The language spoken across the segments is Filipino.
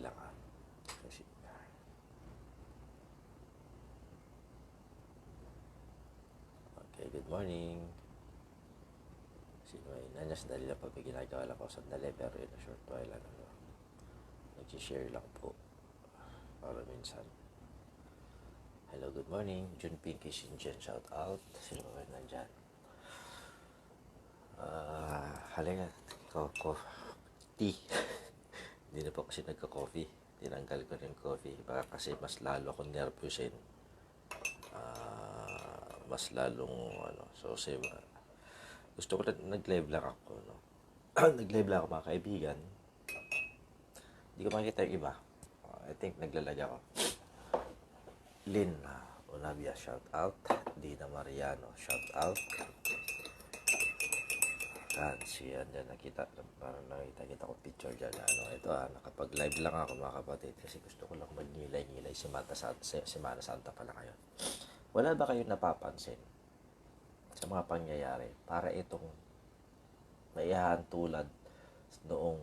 lang ha. Kasi, okay, good morning. Sino ay nanyas dali lang pag may ginagawa lang ako sandali, pero in a short while, nag-share lang po para minsan. Hello, good morning. Junping Kishinjen, shout out. Sino ba nandyan? Halika, tea. Hindi na po kasi nagka-coffee. Tinanggal ko rin coffee. Baka kasi mas lalo akong nervousin. Mas lalong, so gusto ko na nag-live lang ako, no? Nag-live lang ako mga kaibigan. Hindi ko makikita yung iba. I think naglalag ako. Lynn Unabia, shout out. Dina Mariano, shout out. Siya dyan nakita, parang nakita ko picture dyan. Ito nakapag-live lang ako mga kapatid kasi gusto ko lang magnilay-ngilay Semana Santa pala kayo. Wala ba kayong napapansin sa mga pangyayari para itong maiyahan tulad noong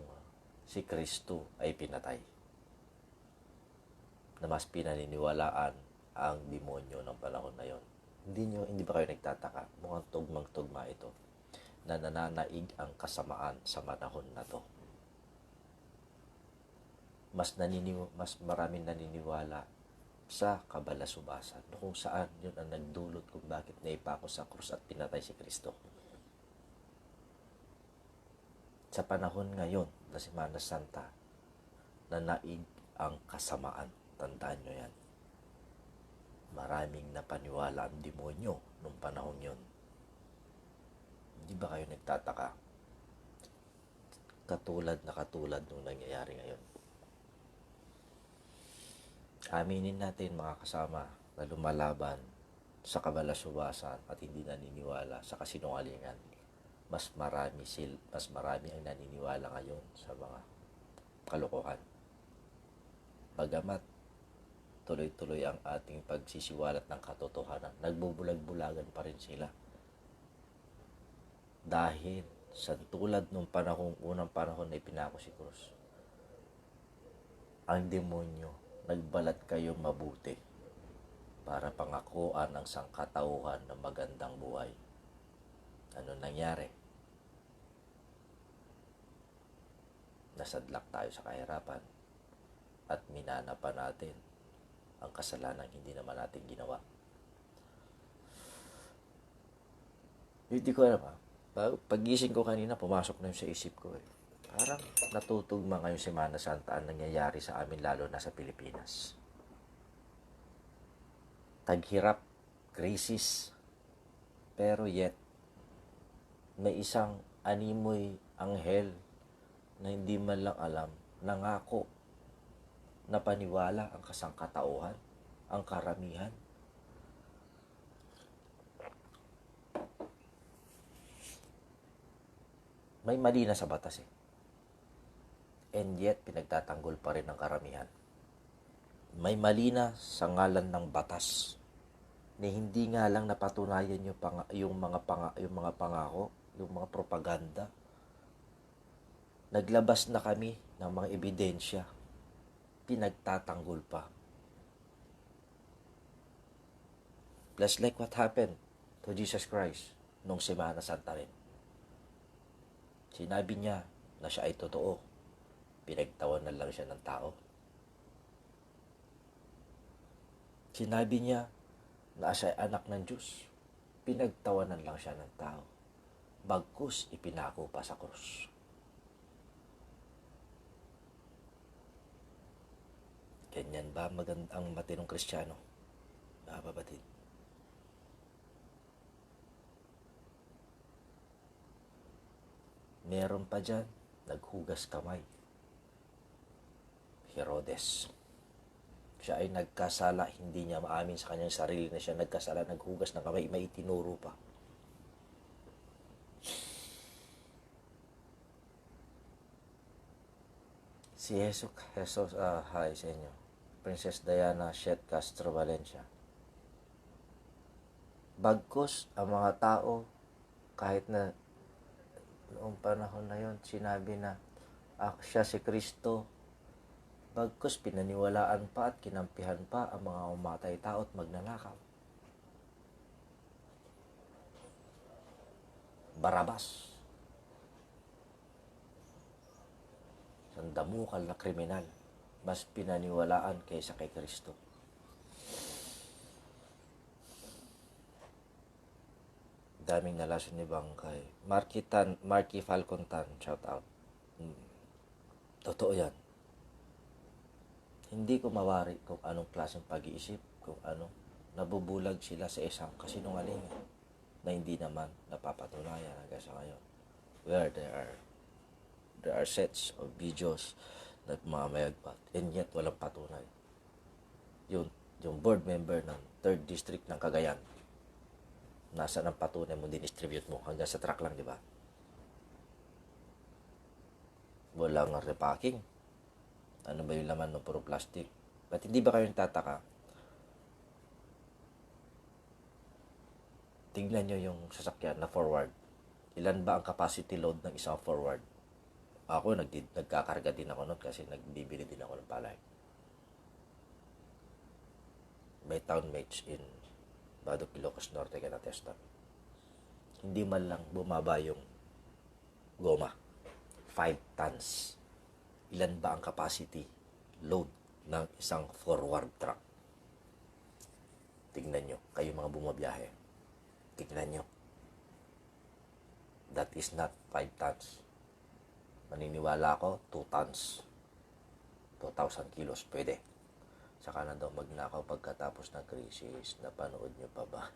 si Kristo ay pinatay, na mas pinaniniwalaan ang demonyo ng panahon na yon? Hindi ba kayo nagtataka? Mukhang tugmang-tugma ito na nananaig ang kasamaan sa panahon na to. Mas maraming naniniwala sa kabalasubasan, kung saan yun ang nagdulot kung bakit naipako sa krus at pinatay si Kristo. Sa panahon ngayon na Semana Santa, nanaig ang kasamaan. Tandaan nyo yan. Maraming napaniwala ang demonyo nung panahon yon. Hindi ba kayo nagtataka? Katulad nung nangyayari ngayon. Aminin natin mga kasama na lumalaban sa kabalasubasan at hindi naniniwala sa kasinungalingan. Mas marami ang naniniwala ngayon sa mga kalokohan. Bagamat tuloy-tuloy ang ating pagsisiwalat ng katotohanan, nagbubulag-bulagan pa rin sila. Dahil sa tulad nung unang panahon na ipinako si Cruz, ang demonyo nagbalat kayo mabuti para pangakuan ng sangkatauhan ng magandang buhay. Ano nangyari? Nasadlak tayo sa kahirapan at minana pa natin ang kasalanan hindi naman natin ginawa. Hindi ko alam Pagising ko kanina, pumasok na yun sa isip ko. Parang natutugma ngayon Semana Santa ang nangyayari sa amin, lalo na sa Pilipinas. Taghirap, krisis, pero yet, may isang animoy anghel na hindi man lang alam, nangako, na paniwala ang kasangkatauhan, ang karamihan. May mali na sa batas and yet pinagtatanggol pa rin ng karamihan. May mali na sa ngalan ng batas na hindi nga lang napatunayan yung mga pangako, yung mga propaganda. Naglabas na kami ng mga ebidensya, pinagtatanggol pa. Just like what happened to Jesus Christ nung Semana Santa rin. Sinabi niya na siya ay totoo. Pinagtawanan lang siya ng tao. Sinabi niya na siya ay anak ng Diyos. Pinagtawanan lang siya ng tao. Bagkus ipinako pa sa krus. Ganyan ba magandang matinong Kristiyano? Mga kapatid. Meron pa dyan, naghugas kamay. Herodes. Siya ay nagkasala, hindi niya maamin sa kanyang sarili na siya nagkasala, naghugas ng kamay, may itinuro pa. Si Jesus, hi sa inyo. Princess Diana Shet Castro Valencia. Bagkus ang mga tao, kahit na noong panahon na yon, sinabi na siya si Kristo, Bagkus pinaniwalaan pa at kinampihan pa ang mga umatay tao at magnanakaw. Barabas, sandamukal na kriminal, mas pinaniwalaan kaysa kay Kristo. Daming nalason ni Bangkay. Marky Falcon Tan, shout out. Totoo yan. Hindi ko mawari kung anong klaseng pag-iisip, kung ano, nabubulag sila sa isang kasinungalingan na hindi naman napapatunayan hanggang sa ngayon. Where there are sets of videos na mamayagpat and yet walang patunay. Yung board member ng 3rd District ng Cagayan, nasa ng patunay mo, dinistribute mo hanggang sa truck lang, di ba? Walang repacking. Ano ba yung laman ng puro plastic? Ba't hindi ba kayo nagtataka? Tignan nyo yung sasakyan na forward. Ilan ba ang capacity load ng isang forward? Ako, nagkakarga din ako nun kasi nagbibili din ako ng palay. May townmates in Badok, Ilocos Norte ka na-testan. Hindi man lang bumaba yung goma. 5 tons. Ilan ba ang capacity load ng isang forward truck? Tignan nyo, kayo mga bumabiyahe. Tignan nyo. That is not 5 tons. Maniniwala ako, 2 tons. 2,000 kilos, pwede. Saka na daw magnakaw pagkatapos ng krisis. Napanood nyo pa ba?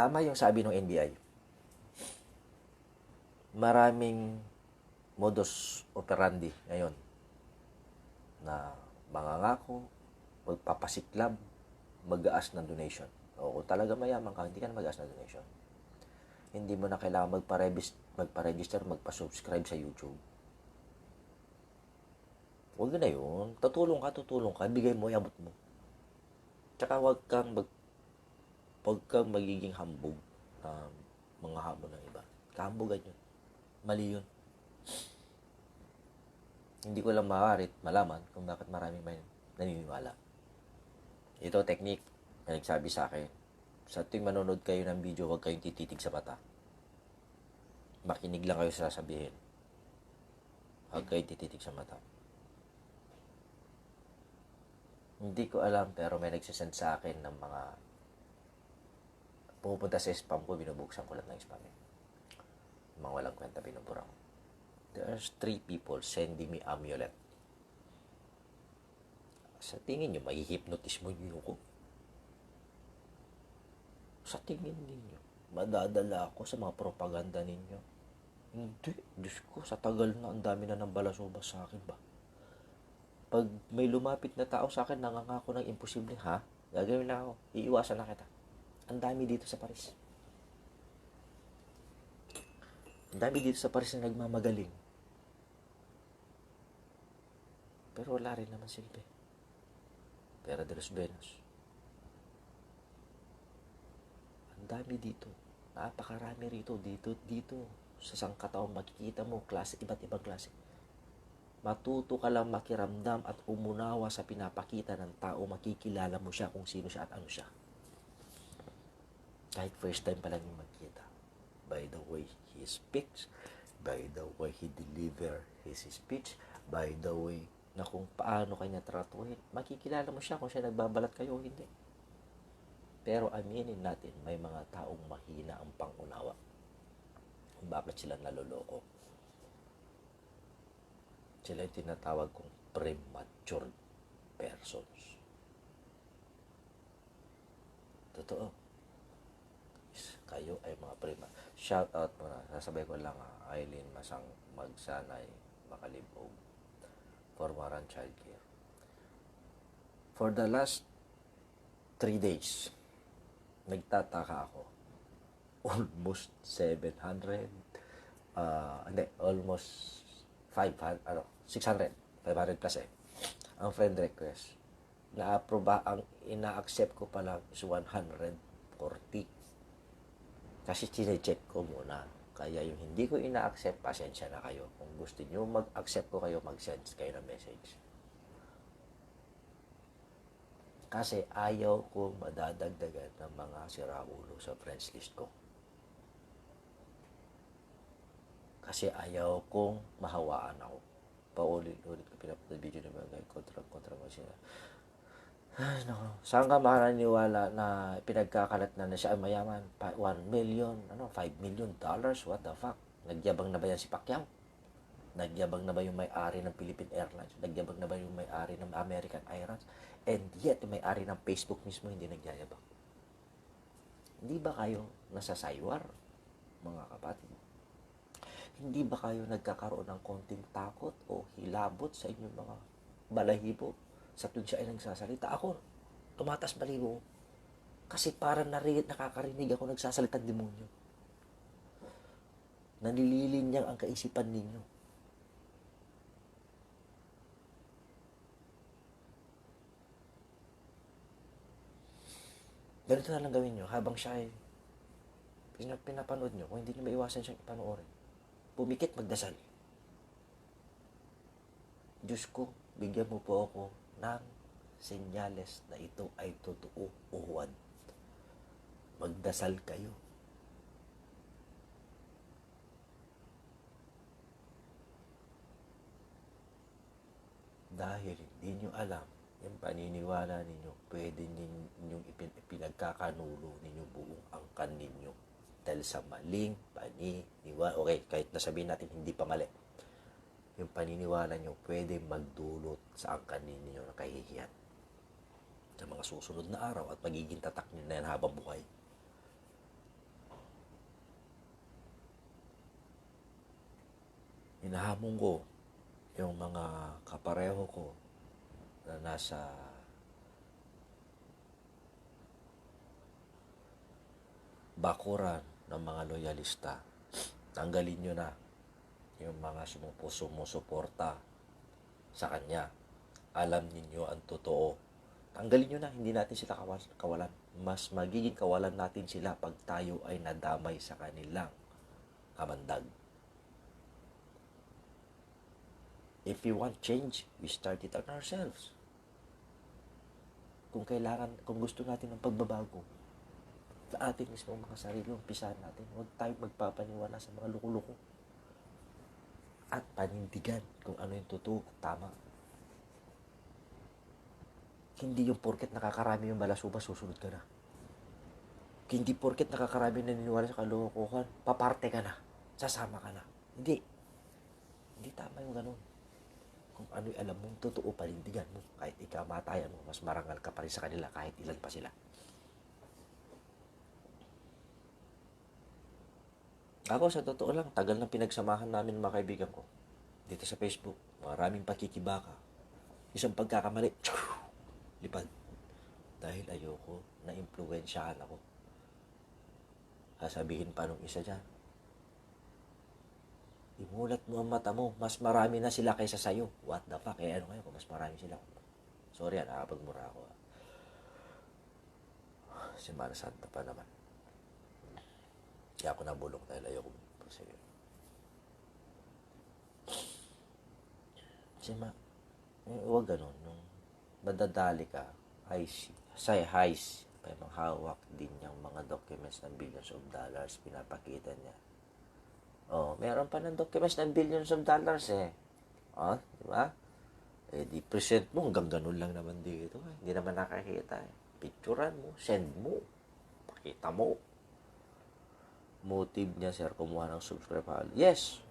Tama yung sabi ng NBI. Maraming modus operandi ngayon na mangangako, magpapasiklab, mag-aas ng donation. O kung talaga mayaman ka, hindi ka na mag-aas ng donation. Hindi mo na kailangan magpa-register, magpa-subscribe sa YouTube. Huwag na yun. Tutulong ka, bigay mo, iabot mo. Tsaka huwag kang magiging hambog na mga hamon ng iba. Kahambogan yun. Mali yun. Hindi ko lang malaman kung bakit maraming may naniniwala. Ito, technique na nagsabi sa akin. Sa tuwing manonood kayo ng video, huwag kayong tititig sa mata. Makinig lang kayo sa sasabihin. Huwag kayong tititig sa mata. Hindi ko alam, pero may nagsisend sa akin ng mga pupunta sa spam ko, binubuksan ko lang ng spam. Mga walang kwenta, binubura ko. There's 3 people sending me amulet. Sa tingin nyo, mahihipnotis mo yun ko? Sa tingin ninyo, madadala ako sa mga propaganda ninyo? Hindi. Diyos ko, sa tagal na, ang dami na ng balasubas sa akin ba? Pag may lumapit na tao sa akin, nangangako ng imposible, ha? Gagawin na ako. Iiwasan na kita. Ang dami dito sa Paris. Ang dami dito sa Paris na nagmamagaling. Pero wala rin naman silbi. Pera de los Venos. Ang dami dito. Napakarami rito. Dito. Sa sangkataon makikita mo iba't ibang klase. Matuto ka lang makiramdam at umunawa sa pinapakita ng tao. Makikilala mo siya kung sino siya at ano siya. Kahit first time pa lang yung magkita. By the way he speaks, by the way he deliver his speech, by the way na kung paano kanya tratuhin, makikilala mo siya kung siya nagbabalat kayo o hindi. Pero aminin natin, may mga taong mahina ang pangunawa. Bakit sila naloloko? Sila yung tinatawag kong premature persons. Totoo. Kayo ay mga shout out muna. Sasabay ko lang, Aileen Masang Magsanay Makalibog, Formaran Childcare. For the last 3 days, nagtataka ako. Almost 700, almost 500, 600, 500 plus ang friend request. Ang ina-accept ko pa lang is 140. Kasi chinecheck ko muna. Kaya yung hindi ko ina-accept, pasensya na kayo. Kung gusto nyo mag-accept ko kayo, mag-send kayo ng message. Kasi ayaw ko madadagdagan ng mga siraulo sa friends list ko. Kasi ayaw kong mahawaan ako. Paulit-ulit ko pinapanood video ng mga kontra mo sila. Ay, nako. Saan ka makakaniwala na pinagkakalat na siya ay mayaman? 1 million, 5 million dollars? What the fuck? Nagyabang na ba yan si Pacquiao? Nagyabang na ba yung may-ari ng Philippine Airlines? Nagyabang na ba yung may-ari ng American Airlines? And yet, yung may-ari ng Facebook mismo hindi nagyayabang. Hindi ba kayo nasasaywar, mga kapatid? Hindi ba kayo nagkakaroon ng konting takot o hilabot sa inyong mga balahibo sa tuwing siya ay nagsasalita? Ako, tumatas balibo. Kasi parang nakakarinig ako nagsasalitang demonyo. Nanililinyang ang kaisipan ninyo. Ganito na lang gawin nyo habang siya ay pinapanood nyo. Kung hindi nyo maiwasan siyang ipanoorin, pumikit, magdasal. Diyos ko, bigyan mo po ako ng senyales na ito ay totoo o huwad. Magdasal kayo. Dahil hindi nyo alam, yung paniniwala ninyo, pwede ninyong ipinagkakanulo ninyo buong angkan ninyo. Dahil sa maling paniniwala, okay, kahit nasabihin natin hindi pa mali, yung paniniwala nyo pwede magdulot sa angkan ninyo ng kahihiyan sa mga susunod na araw at magiging tatak nyo na yan habang buhay. Hinahamon ko yung mga kapareho ko na nasa bakuran ng mga loyalista. Tanggalin nyo na yung mga sumusuporta sa kanya. Alam ninyo ang totoo. Tanggalin nyo na, hindi natin sila kawalan. Mas magiging kawalan natin sila pag tayo ay nadamay sa kanilang kamandag. If we want change, we start it on ourselves. Kung gusto natin ng pagbabago, sa ating mismo mga sarili, umpisahan natin. Huwag tayo magpapaniwala sa mga luko-luko. At panindigan kung ano yung totoo at tama. Hindi yung porket nakakarami yung balasubas, susunod ka na. Hindi porket nakakarami naniniwala sa kalokohan, paparte ka na. Sasama ka na. Hindi. Hindi tama yung ganun. Kung ano'y alam mong totoo, panindigan mo. Kahit ikamatayan mo, mas marangal ka pa rin sa kanila kahit ilan pa sila. Ako, sa totoo lang, tagal na pinagsamahan namin mga kaibigan ko. Dito sa Facebook, maraming pakikibaka. Isang pagkakamali, lipad. Dahil ayoko na impluwensyahan ako. Sasabihin pa nung isa dyan, imulat mo ang mata mo, mas marami na sila kaysa sayo. What the fuck? Ano kayo kung mas marami sila? Sorry, nakapagmura ako. Semana Santa pa naman. Kaya ako nabulok dahil ayoko. Sige. Huwag ganun. Nung madadali ka, heist, may manghawak din yung mga documents ng billions of dollars, pinapakita niya. Meron pa ng documents ng billions of dollars di ba? Di present mo, hanggang ganun lang naman dito. Hindi naman nakakita. Picturean mo, send mo, pakita mo. Motive niya, sir, kumuha ng subscriber. Yes,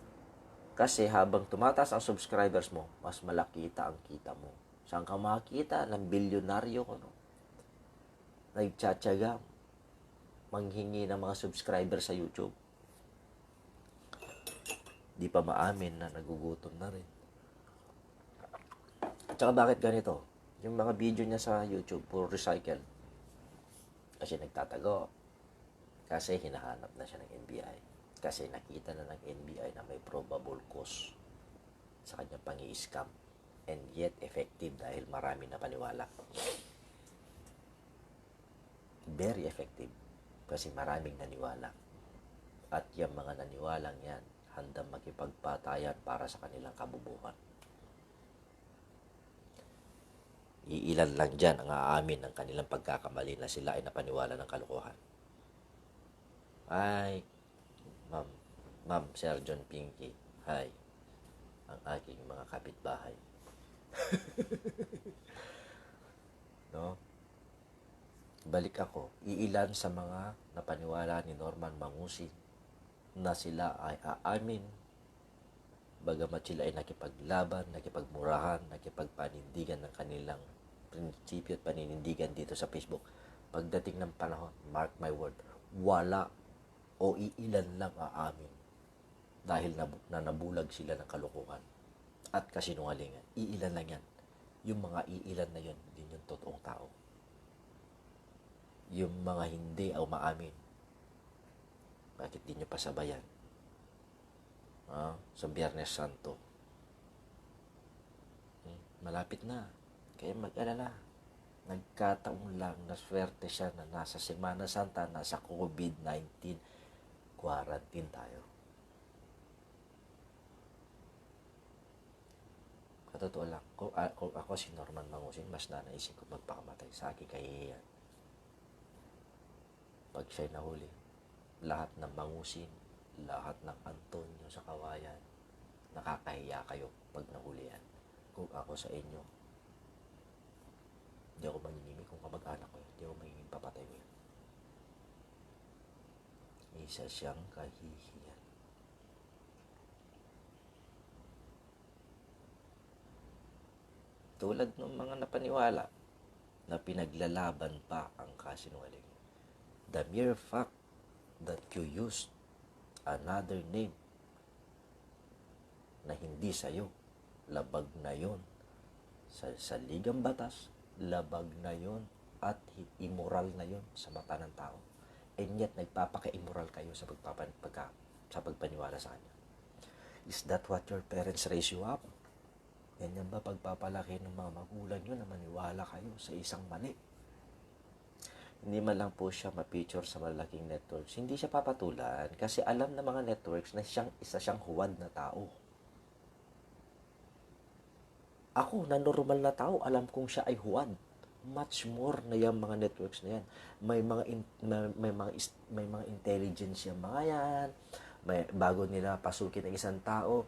kasi habang tumataas ang subscribers mo, mas malakita ang kita mo. Saan ka makakita ng bilyonaryo ko, no? Nagtsatsaga, manghingi ng mga subscribers sa YouTube. Di pa maamin na nagugutom na rin. At saka bakit ganito? Yung mga video niya sa YouTube, puro recycle. Kasi nagtatago. Kasi hinahanap na siya ng NBI. Kasi nakita na ng NBI na may probable cause sa kanyang pang-i-scam. And yet effective dahil marami na paniwala. Very effective. Kasi maraming naniwala. At yung mga naniwalang yan, handang makipagpatayan para sa kanilang kabubuhan. Iilan lang dyan ang aamin ng kanilang pagkakamali na sila ay napaniwala ng kalokohan. Ay, ma'am, ma'am, Sir John Pinky, hi, ang aking mga kapitbahay. No? Balik ako, iilan sa mga napaniwala ni Norman Mangusi na sila ay aamin bagamat sila ay nakipaglaban, nakipagmurahan, nakipagpanindigan ng kanilang prinsipyo at paninindigan dito sa Facebook. Pagdating ng panahon, mark my word, wala o iilan lang aamin dahil nabulag sila ng kalokohan at kasinungalingan. Iilan lang yan. Yung mga iilan na yun, din yung totoong tao. Yung mga hindi o maamin, bakit di nyo pasabayan? Sa Biyernes Santo. Malapit na. Kaya mag-alala. Nagkataon lang na swerte siya na nasa Semana Santa, nasa COVID-19 quarantine tayo. Katotoo lang, kung ako si Norman Mangusin, mas nanaisip ko magpakamatay sa aking kahihiyan. Pag siya'y nahuli, lahat ng Mangusin, lahat ng Antonio sa Kawayan, nakakahiya kayo pag nahulihan. Kung ako sa inyo, hindi ako manginimi kung kamag-anak ko yun. Hindi ako manginimi, papatay ko yun. Isa siyang kahihiyan. Tulad ng mga napaniwala na pinaglalaban pa ang kasinungalingan. The mere fact that you used another name na hindi sa'yo, labag na yon sa ligang batas, labag na yon at immoral na yon sa mata ng tao. And yet, nagpapaka-immoral kayo sa pagpaniwala sa kanya. Is that what your parents raise you up? Ganyan ba pagpapalaki ng mga magulang nyo na maniwala kayo sa isang mali? Hindi man lang po siya ma-feature sa malaking networks. Hindi siya papatulan kasi alam ng mga networks na isa siyang huwad na tao. Ako, na normal na tao, alam kong siya ay huwad. Much more na yung mga networks na yan. May mga intelligence yung mga yan. Bago nila pasukin ang isang tao,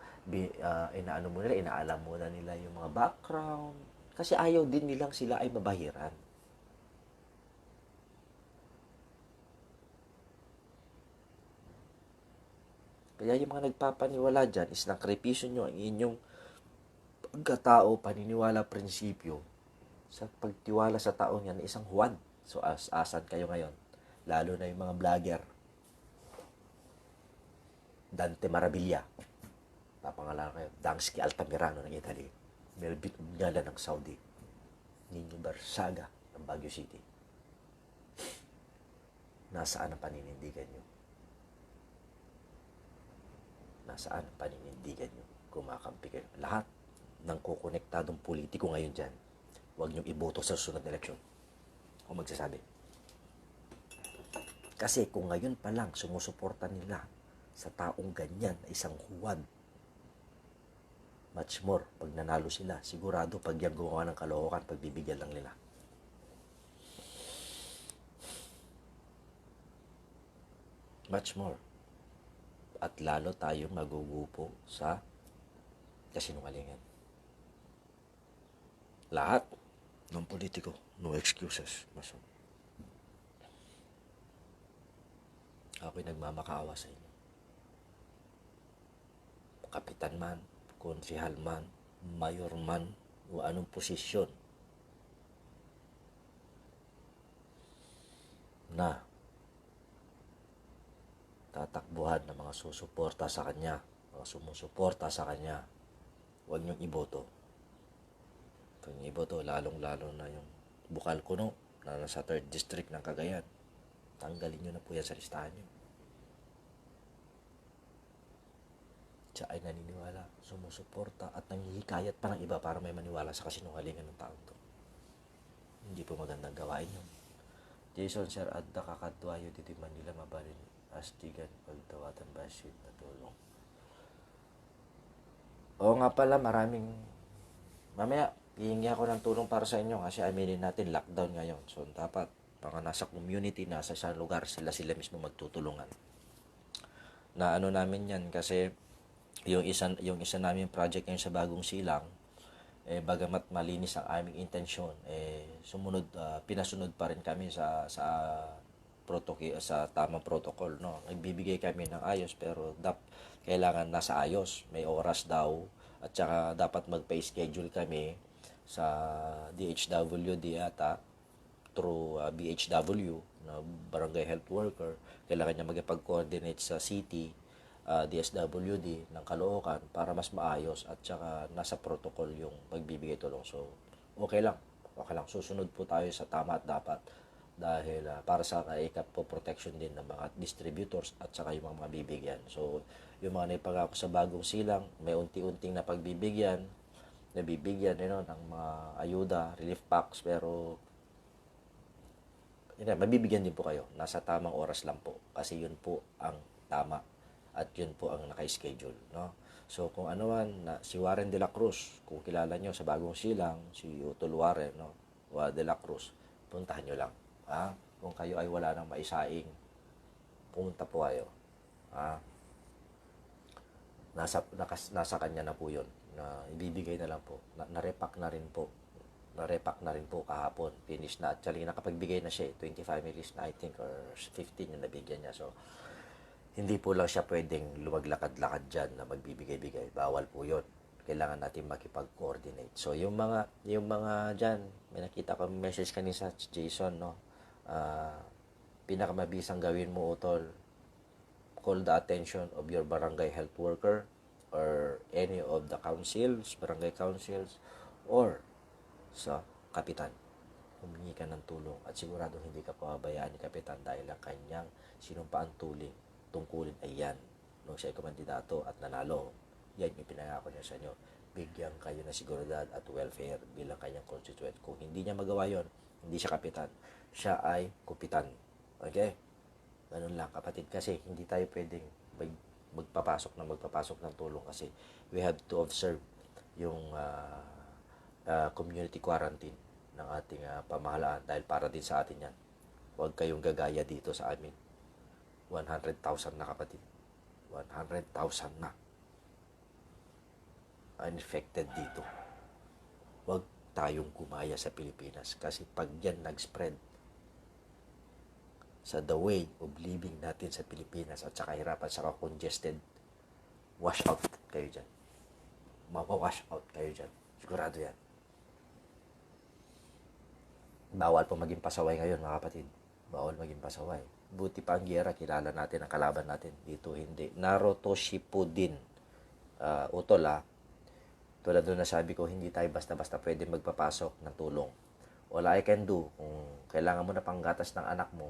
inaalam muna nila yung mga background. Kasi ayaw din nilang sila ay mabahiran. Kaya yung mga nagpapaniwala dyan is nakrepisyo nyo ang inyong pagkatao, paniniwala, prinsipyo sa pagtiwala sa tao niya na isang huwad. So, asan kayo ngayon? Lalo na yung mga vlogger. Dante Maravilla. Papangalanan kayo. Dansky Altamirano ng Italy. Melvin Ugnala ng Saudi. Nino Barsaga ng Baguio City. Nasaan ang paninindigan nyo? Nasaan ang paninindigan nyo? Kumakampi kayo. Lahat ng kukonektadong politiko ngayon dyan, huwag nyo iboto sa susunod na eleksyon. O magsasabi. Kasi kung ngayon pa lang sumusuporta nila sa taong ganyan na isang huwad, much more, pag nanalo sila, sigurado pag yung gumawa ng kalokohan, pagbibigyan lang nila. Much more. At lalo tayong magugupo sa kasinungalingan. Lahat ng politiko, no excuses. Ako'y nagmamakaawa sa inyo. Kapitan man, konsehal man, mayor man, o anong posisyon na tatakbuhan ng mga susuporta sa kanya, mga sumusuporta sa kanya, huwag niyong iboto. Kung iboto, lalong-lalo na yung Bukal Kuno na nasa 3rd District ng Cagayan. Tanggalin nyo na po yan sa listahan nyo. Siya ay naniniwala, sumusuporta at nanghihikayat pa ng iba para may maniwala sa kasinungalingan ng taong to. Hindi po magandang gawain yun. Jason, sir, adda kakadwayo dito Manila mabalin astigan pagtawatan basit na tulong. Oo nga pala, mamaya, hihingi ako ng tulong para sa inyo kasi aminin natin, lockdown ngayon. So, dapat, mga nasa community, nasa isang lugar, sila mismo magtutulungan. Na ano namin yan kasi, yung isa namin project ngayon sa Bagong Silang, bagamat malinis ang aming intensyon, pinasunod pa rin kami sa tamang protocol, no. Nagbibigay kami ng ayos pero kailangan nasa ayos, may oras daw, at saka dapat magpa-schedule kami sa DHWD ata through BHW na barangay health worker. Kailangan niya magpag-coordinate sa city, DSWD ng Caloocan para mas maayos at saka nasa protocol yung pagbibigay tulong. So, okay lang. Okay lang. Susunod po tayo sa tama at dapat dahil para sa kaikap po protection din ng mga distributors at saka yung mga bibigyan. So, yung mga naipangako sa Bagong Silang, may unti-unting na nabibigyan ng mga ayuda, relief packs, pero mabibigyan din po kayo. Nasa tamang oras lang po kasi yun po ang tama at yun po ang naka-schedule, no? So, kung ano man, si Warren de la Cruz, kung kilala nyo sa Bagong Silang, si Utol Warren, no? De la Cruz, puntahan nyo lang. Kung kayo ay wala nang maisaing, pumunta po kayo. Nasa kanya na po yun. Na ibibigay na lang po. Na-repack na rin po. Na-repack na rin po kahapon. Finish na. Actually, nakapagbigay na siya. 25 families na I think or 15 yung nabigyan niya. So, hindi po lang siya pwedeng lumaglakad-lakad dyan na magbibigay-bigay. Bawal po yun. Kailangan natin makipag-coordinate. So, yung mga dyan, may nakita ko message kanina sa Jason, no? Pinakamabisang gawin mo, Utol, call the attention of your barangay health worker or any of the councils, barangay councils, or sa kapitan. Humingi ka ng tulong at sigurado hindi ka pababayaan ni kapitan dahil ang kanyang sinumpaan tungkulin ay yan. Nung siya ay kumandidato at nanalo, yan yung pinangako niya sa inyo. Bigyan kayo ng seguridad at welfare bilang kanyang constituent. Kung hindi niya magawa yon, hindi siya kapitan. Siya ay kupitan. Okay? Ganun lang, kapatid. Kasi hindi tayo pwedeng magpapasok ng tulong kasi we have to observe yung community quarantine ng ating pamahalaan dahil para din sa atin yan. Huwag kayong gagaya dito sa amin. 100,000 na, kapatid. 100,000 na infected dito. Huwag tayong gumaya sa Pilipinas kasi pag yan nag-spread sa the way of living natin sa Pilipinas at saka hirapan sa congested, wash out kayo dyan. Mawawash out kayo dyan. Sigurado yan. Bawal po maging pasaway ngayon, mga kapatid. Bawal maging pasaway. Buti pa ang giyera, kilala natin ang kalaban natin. Dito hindi. Naruto Shippuden. Utol, tulad doon na sabi ko, hindi tayo basta-basta pwede magpapasok ng tulong. All I can do, kung kailangan mo na panggatas ng anak mo,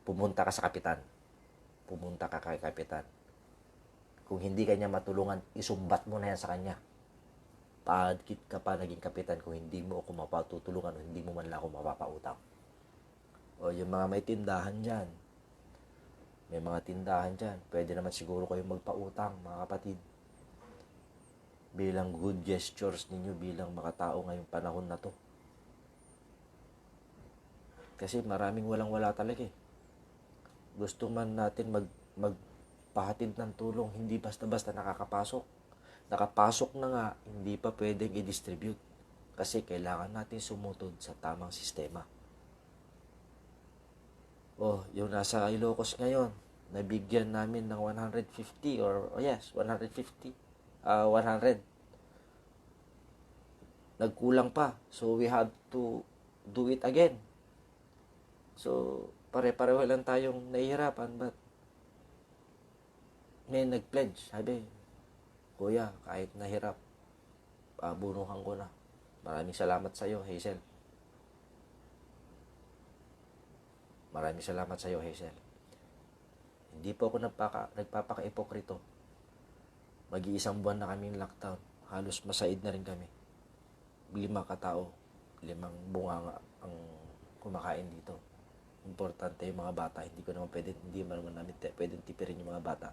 pumunta ka sa kapitan. Pumunta ka kay kapitan. Kung hindi kanya matulungan, isumbat mo na yan sa kanya. Paadkit ka pa naging kapitan kung hindi mo ako mapatutulungan o hindi mo man lang ako mapapautang. O yung mga may tindahan dyan, pwede naman siguro kayong magpautang, mga kapatid. Bilang good gestures ninyo bilang mga tao ngayong panahon na to. Kasi maraming walang-wala talaga eh. Gusto man natin magpahatid ng tulong, hindi basta-basta nakakapasok. Nakapasok na nga, hindi pa pwedeng i-distribute. Kasi kailangan natin sumutod sa tamang sistema. Yung nasa Ilocos ngayon, nabigyan namin ng 150 150. 100. Nagkulang pa. So, we have to do it again. So, pare-pareho lang tayong nahihirapan, but may nag-pledge. Sabi, Kuya, kahit nahirap, bunuhan ko na. Maraming salamat sa iyo, Hazel. Maraming salamat sa iyo, Hazel. Hindi po ako nagpapaka-ipokrito. Mag-iisang buwan na kaming lockdown. Halos masaid na rin kami. 5 katao. 5 bunganga ang kumakain dito. Importante yung mga bata. Hindi naman namin pwedeng tipirin yung mga bata.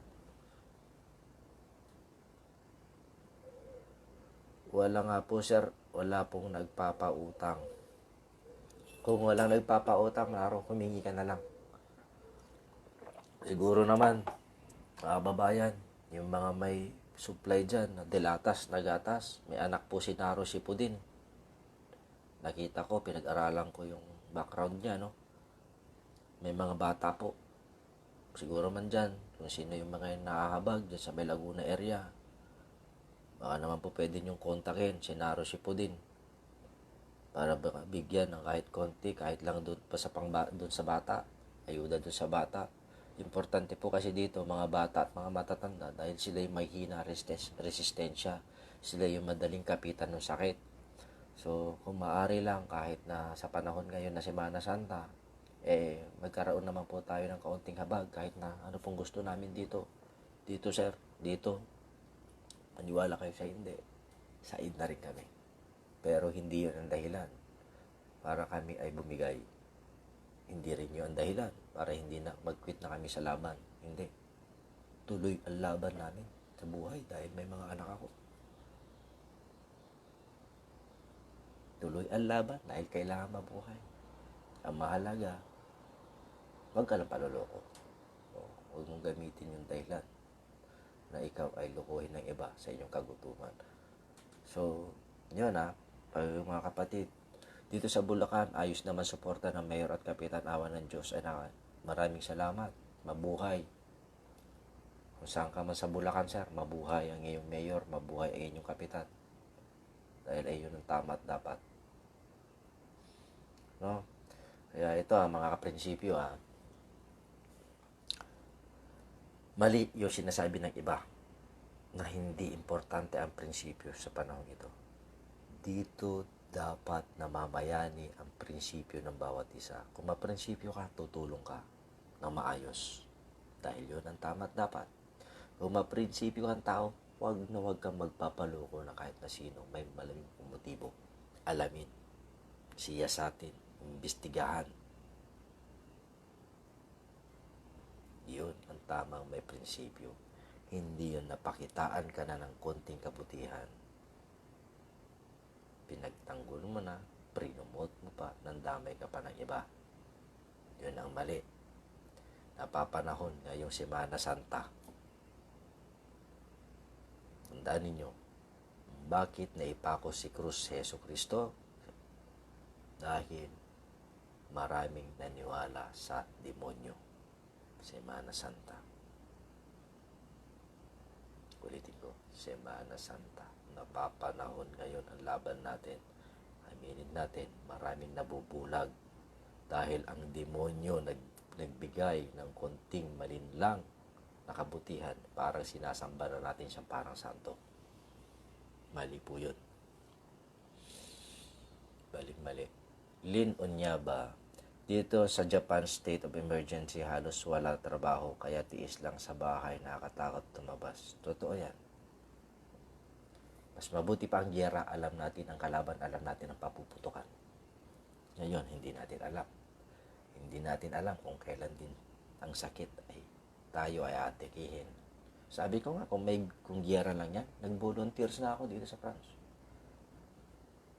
Wala nga po sir, wala pong nagpapautang. Kung walang nagpapautang, laro humingi ka na lang. Siguro naman, mga babayan, yung mga may supply dyan, na delatas, nagatas, may anak po si Naro Sipudin. Nakita ko, pinag-aralan ko yung background niya, no? May mga bata po. Siguro man dyan, kung sino yung mga nakahabag dyan sa may Laguna area. Baka naman po pwede niyong kontakin si Naro Sipudin para bigyan ng kahit konti, kahit lang doon pa doon sa bata, ayuda doon sa bata. Importante po kasi dito mga bata at mga matatanda dahil sila yung may hina resistensya, sila yung madaling kapitan ng sakit. So kung maaari lang kahit na sa panahon ngayon na Semana Santa, magkaroon naman po tayo ng kaunting habag kahit na ano pong gusto namin dito. Dito sir, dito. Maniwala kayo sa hindi. Said na rin kami. Pero hindi yun ang dahilan para kami ay bumigay. Hindi rin yun ang dahilan para hindi na mag-quit na kami sa laban. Hindi. Tuloy ang laban namin sa buhay dahil may mga anak ako. Tuloy ang laban dahil kailangan mabuhay. Ang mahalaga, huwag ka lang paloloko. Huwag mong gamitin yung dahilan na ikaw ay lukuhin ng iba sa inyong kagutuman. So, yun mga kapatid, dito sa Bulacan, ayos naman suporta ng Mayor at Kapitan, awa ng Diyos. Maraming salamat. Mabuhay. Kung saan ka man sa Bulacan, sir, mabuhay ang iyong Mayor, mabuhay ang iyong Kapitan. Dahil ay yun ang tama at dapat. No? Kaya ito mga kaprinsipyo mali yung sinasabi ng iba na hindi importante ang prinsipyo sa panahon ito. Dito dapat namamayani ang prinsipyo ng bawat isa. Kung maprinsipyo ka, tutulong ka ng maayos. Dahil yun ang tama at dapat. Kung maprinsipyo kang tao, wag kang magpapaloko na kahit na sino may malaming motibo. Alamin. Siyasatin. Imbestigahan. Yun ang tamang may prinsipyo. Hindi yun napakitaan ka na ng konting kabutihan. Pinagtanggol mo na, prinumot mo pa, nandamay ka pa ng iba. Yun ang mali. Napapanahon ngayong Semana Santa. Tandaan ninyo, bakit naipako si Cruz Jesu Cristo? Dahil maraming naniwala sa demonyo. Semana Santa. Ulitin ko, Semana Santa. Napapanahon ngayon ang laban natin. Aminin natin, maraming nabubulag dahil ang demonyo nagbigay ng konting malinlang na kabutihan, parang sinasamba na natin siyang parang santo. Mali po yun. Mali. Lynn Onyaba, dito sa Japan State of Emergency halos wala trabaho kaya tiis lang sa bahay, nakakatakot tumabas. Totoo yan. Mas mabuti pa ang giyera, alam natin ang kalaban, alam natin ang papuputukan. Ngayon, hindi natin alam. Hindi natin alam kung kailan din ang sakit ay tayo ay atikihin. Sabi ko nga, kung giyera lang yan, nag-volunteers na ako dito sa France.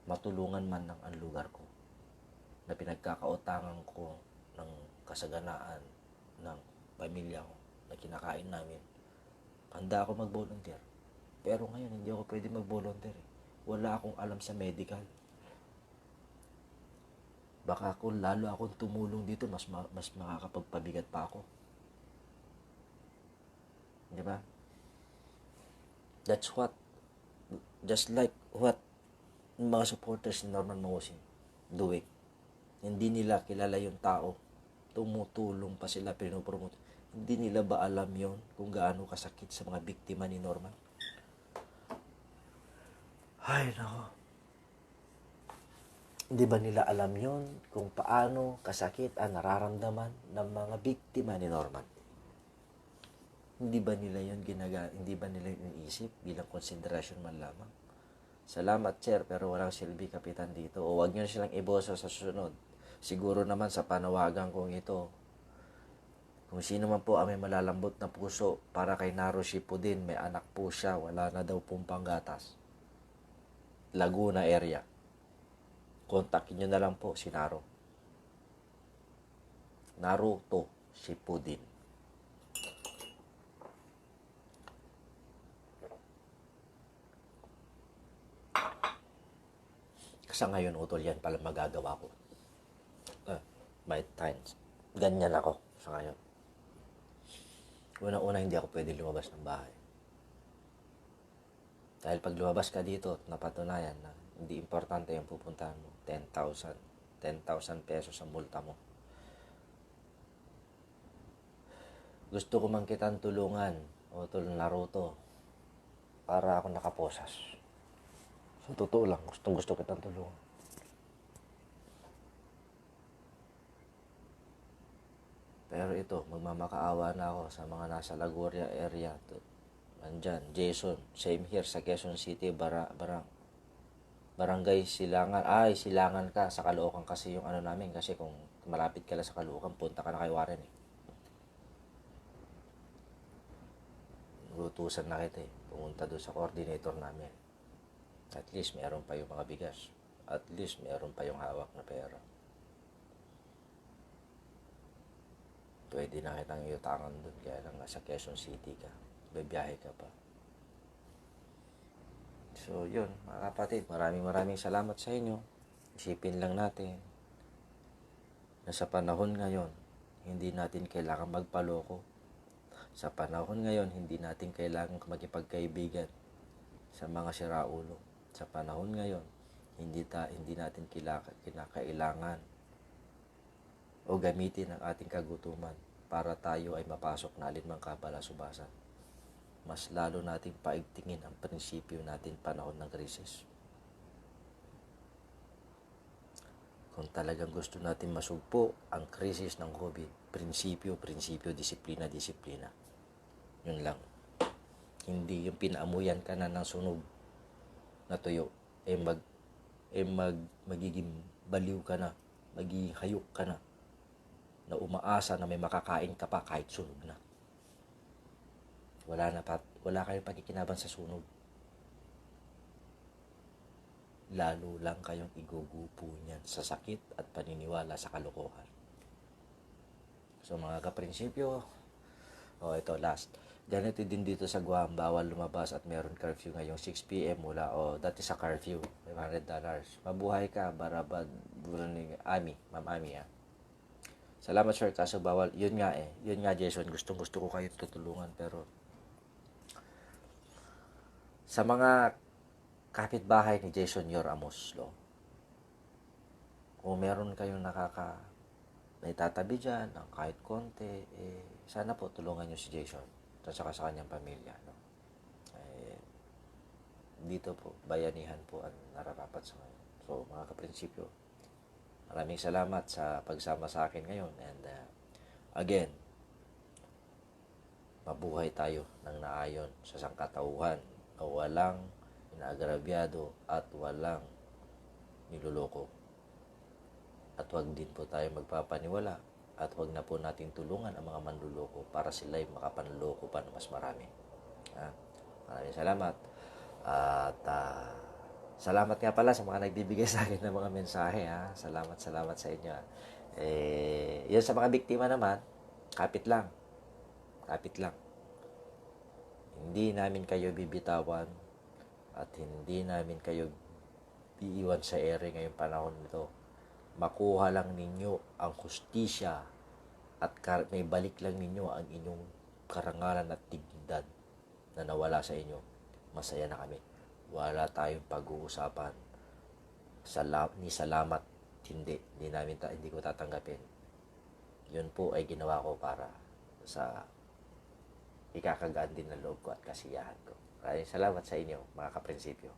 Matulungan man ng ang lugar ko na pinagkakautangan ko ng kasaganaan ng pamilya ko na kinakain namin. Handa ako mag-volunteer. Pero ngayon, hindi ako pwede mag-volunteer. Wala akong alam sa medical. Baka kung lalo akong tumulong dito, mas makakapagpabigat pa ako. Di ba? Just like what mga supporters ni Norman Mangusing doing. Hindi nila kilala yung tao. Tumutulong pa sila, pinopromote. Hindi nila ba alam yon kung gaano kasakit sa mga biktima ni Norman? Ay, nako. Hindi ba nila alam yon kung paano kasakit ang nararamdaman ng mga biktima ni Norman? Hindi ba nila yon hindi ba nila yun iniisip bilang konsiderasyon man lamang? Salamat, sir, pero walang silbi kapitan dito. O wag nyo silang iboso sa susunod. Siguro naman sa panawagan kong ito, kung sino man po ang may malalambot na puso para kay Naro Shippuden, may anak po siya, wala na daw pong panggatas. Laguna area. Kontakin nyo na lang po si Naro. Naruto Shippuden. Sa ngayon, utol, yan pala magagawa ko. By times. Ganyan ako sa ngayon. Una-una, hindi ako pwede lumabas ng bahay. Dahil pag lumabas ka dito, napatunayan na hindi importante yung pupuntahan mo. 10,000 pesos ang multa mo. Gusto ko man kitang tulungan, utol Naruto, para ako nakaposas. Sa totoo lang, gusto kitang tulungan. Pero ito, magmamakaawa na ako sa mga nasa Laguna area. Andyan, Jason, same here sa Quezon City, Barangay Silangan. Ay, Silangan ka, sa Caloocan kasi yung ano namin. Kasi kung malapit ka lang sa Caloocan, punta ka na kay Warren eh. Lutusan na kita eh. Pumunta doon sa coordinator namin. At least meron pa yung mga bigas. At least meron pa yung hawak na pera. Pwede na kitang iutangan doon. Kaya lang nasa Quezon City ka. Bibiyahe ka pa. So yun, mga kapatid, maraming salamat sa inyo. Isipin lang natin na sa panahon ngayon, hindi natin kailangan magpaloko. Sa panahon ngayon, hindi natin kailangan magkipagkaibigan sa mga siraulo. Sa panahon ngayon, hindi natin kinakailangan o gamitin ang ating kagutuman para tayo ay mapasok na alinmang kabalasubasan. Mas lalo nating paigtingin ang prinsipyo natin panahon ng krisis. Kung talagang gusto natin masugpo ang krisis ng COVID, prinsipyo, disiplina. Yun lang. Hindi yung pinaamuyan ka na ng sunog na tuyo, magiging baliw ka na, magiging hayok ka na umaasa na may makakain ka pa kahit sunog na. Wala kayong pagkikinabang sa sunog. Lalo lang kayong igugupo niyan sa sakit at paniniwala sa kalokohan. So mga kaprinsipyo, ito last. Ganito din dito sa Guam, bawal lumabas at meron curfew ngayong 6 p.m. mula dati sa curfew, $500. Mabuhay ka, Barabad, Ma'am Ami. Salamat sir, kaso bawal. Yun nga Jason, gusto ko kayong tutulungan, pero sa mga kapitbahay ni Jason Yor Amoslo, kung meron kayong naitatabi dyan ng kahit konti, sana po tulungan nyo si Jason at saka sa kanyang pamilya. No? Dito po, bayanihan po ang nararapat sa ngayon. So mga kaprinsipyo, maraming salamat sa pagsama sa akin ngayon. And again, mabuhay tayo ng naayon sa sangkatauhan na walang inaagrabyado at walang niluloko. At wag din po tayo magpapaniwala at wag na po natin tulungan ang mga manluloko para sila'y makapanloko pa ng mas marami. Maraming salamat. At salamat nga pala sa mga nagbibigay sa akin ng mga mensahe. Salamat sa inyo. Yun sa mga biktima naman, kapit lang. Hindi namin kayo bibitawan at hindi namin kayo iiwan sa ere ngayong panahon nito. Makuha lang ninyo ang hustisya at may balik lang ninyo ang inyong karangalan at dignidad na nawala sa inyo. Masaya na kami. Wala tayong pag-uusapan. Salamat. Hindi ko tatanggapin. Yun po ay ginawa ko para sa ikakagaan din ng loob ko at kasiyahan ko. Maraming salamat sa inyo, mga kaprinsipyo.